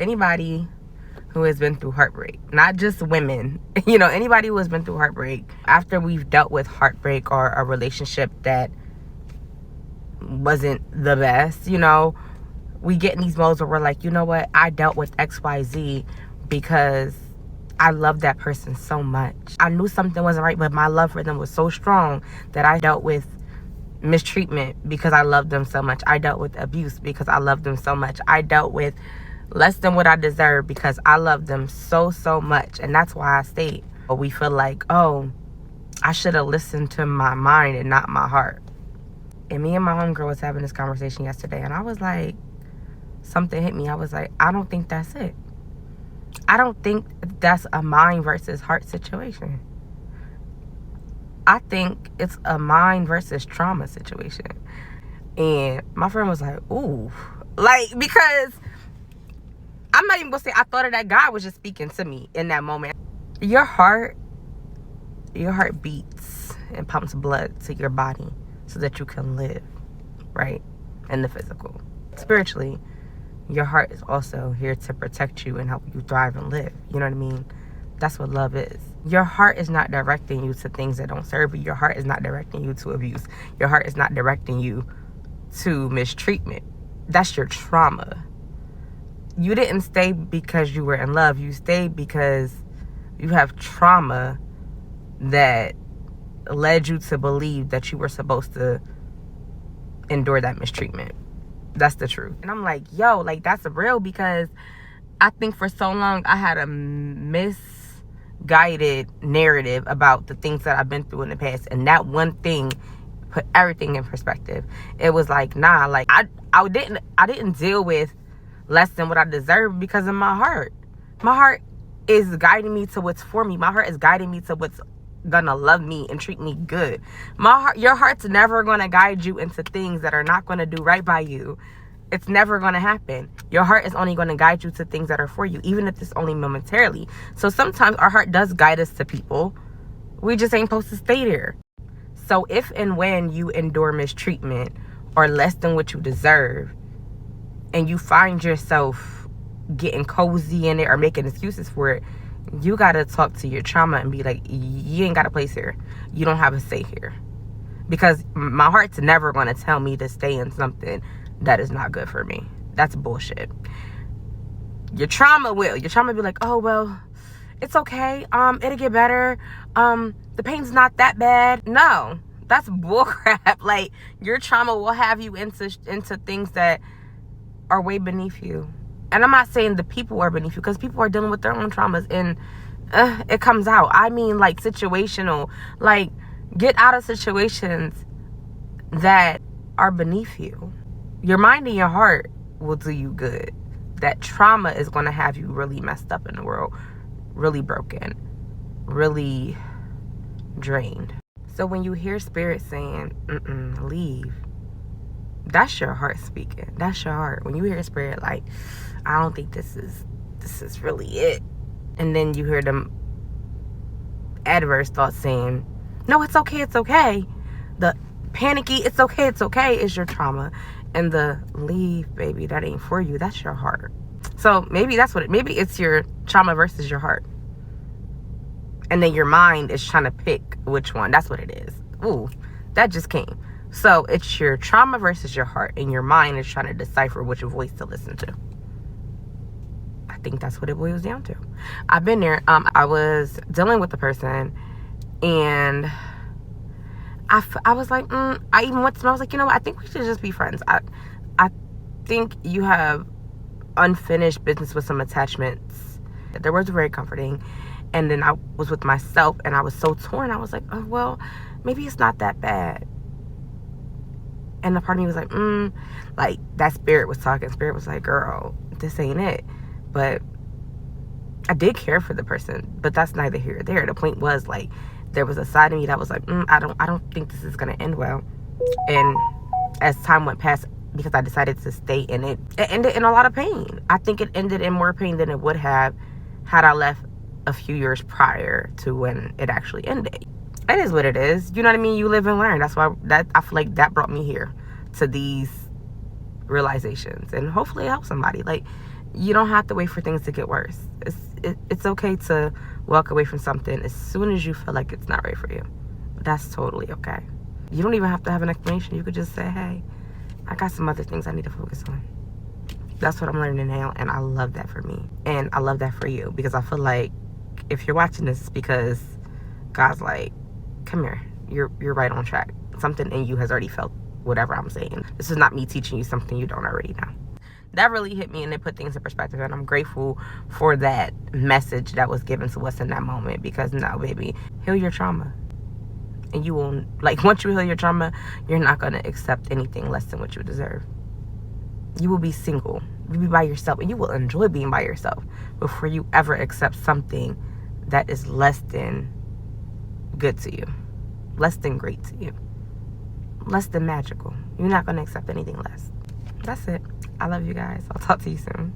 Anybody who has been through heartbreak, not just women, anybody who has been through heartbreak, after we've dealt with heartbreak or a relationship that wasn't the best, we get in these modes where we're like, you know what, I dealt with XYZ because I loved that person so much. I knew something wasn't right, but my love for them was so strong that I dealt with mistreatment because I loved them so much. I dealt with abuse because I loved them so much. I dealt with less than what I deserved because I loved them so much. And that's why I stayed. But we feel like, oh, I should have listened to my mind and not my heart. And me and my homegirl was having this conversation yesterday, and I was like, something hit me. I was like, I don't think that's it. I don't think that's a mind versus heart situation. I think it's a mind versus trauma situation. And my friend was like, ooh. Because I'm not even gonna say I thought of that guy was just speaking to me in that moment. Your heart beats and pumps blood to your body so that you can live, right? In the physical. Spiritually, your heart is also here to protect you and help you thrive and live. You know what I mean? That's what love is. Your heart is not directing you to things that don't serve you. Your heart is not directing you to abuse. Your heart is not directing you to mistreatment. That's your trauma. You didn't stay because you were in love. You stayed because you have trauma that led you to believe that you were supposed to endure that mistreatment. That's the truth. And I'm like, yo, that's real, because I think for so long I had a misguided narrative about the things that I've been through in the past. And that one thing put everything in perspective. It was like, nah, I didn't deal with less than what I deserved because of my heart. My heart is guiding me to what's for me. My heart is guiding me to what's gonna love me and treat me good. Your heart's never gonna guide you into things that are not gonna do right by you. It's never gonna happen. Your heart is only gonna guide you to things that are for you, even if it's only momentarily. So sometimes our heart does guide us to people. We just ain't supposed to stay there. So if and when you endure mistreatment or less than what you deserve, and you find yourself getting cozy in it or making excuses for it, you gotta talk to your trauma and be like, you ain't got a place here. You don't have a say here. Because my heart's never gonna tell me to stay in something that is not good for me. That's bullshit. Your trauma will. Your trauma be like, oh, well, it's okay. It'll get better. The pain's not that bad. No, that's bullcrap. Your trauma will have you into things that are way beneath you. And I'm not saying the people are beneath you, because people are dealing with their own traumas and it comes out. I mean, situational. Get out of situations that are beneath you. Your mind and your heart will do you good. That trauma is going to have you really messed up in the world, really broken, really drained. So when you hear spirit saying, leave, that's your heart speaking. That's your heart. When you hear spirit I don't think this is really it. And then you hear them adverse thoughts saying, no, it's okay, it's okay. The panicky, it's okay is your trauma. And the leave, baby, that ain't for you. That's your heart. So maybe maybe it's your trauma versus your heart. And then your mind is trying to pick which one. That's what it is. Ooh, that just came. So it's your trauma versus your heart, and your mind is trying to decipher which voice to listen to. I think that's what it boils down to. I've been there. I was dealing with the person, and I was like, I even went to them. I was like, you know what? I think we should just be friends. I think you have unfinished business with some attachments. Their words were very comforting. And then I was with myself, and I was so torn. I was like, oh, well, maybe it's not that bad. And the part of me was like, that spirit was talking. Spirit was like, girl, this ain't it. But I did care for the person, but that's neither here nor there. The point was, there was a side of me that was like, I don't think this is going to end well. And as time went past, because I decided to stay in it, it ended in a lot of pain. I think it ended in more pain than it would have had I left a few years prior to when it actually ended. It is what it is. You know what I mean? You live and learn. That's why I feel like that brought me here to these realizations. And hopefully it helps somebody. You don't have to wait for things to get worse. It's okay to walk away from something as soon as you feel like it's not right for you. That's totally okay. You don't even have to have an explanation. You could just say, hey, I got some other things I need to focus on. That's what I'm learning now, and I love that for me. And I love that for you, because I feel like if you're watching this, it's because God's like, come here. You're right on track. Something in you has already felt whatever I'm saying. This is not me teaching you something you don't already know. That really hit me, and it put things in perspective, and I'm grateful for that message that was given to us in that moment, because now, baby, heal your trauma. And you will, like, once you heal your trauma, you're not going to accept anything less than what you deserve. You will be single. You'll be by yourself, and you will enjoy being by yourself before you ever accept something that is less than good to you, less than great to you, less than magical. You're not going to accept anything less. That's it. I love you guys. I'll talk to you soon.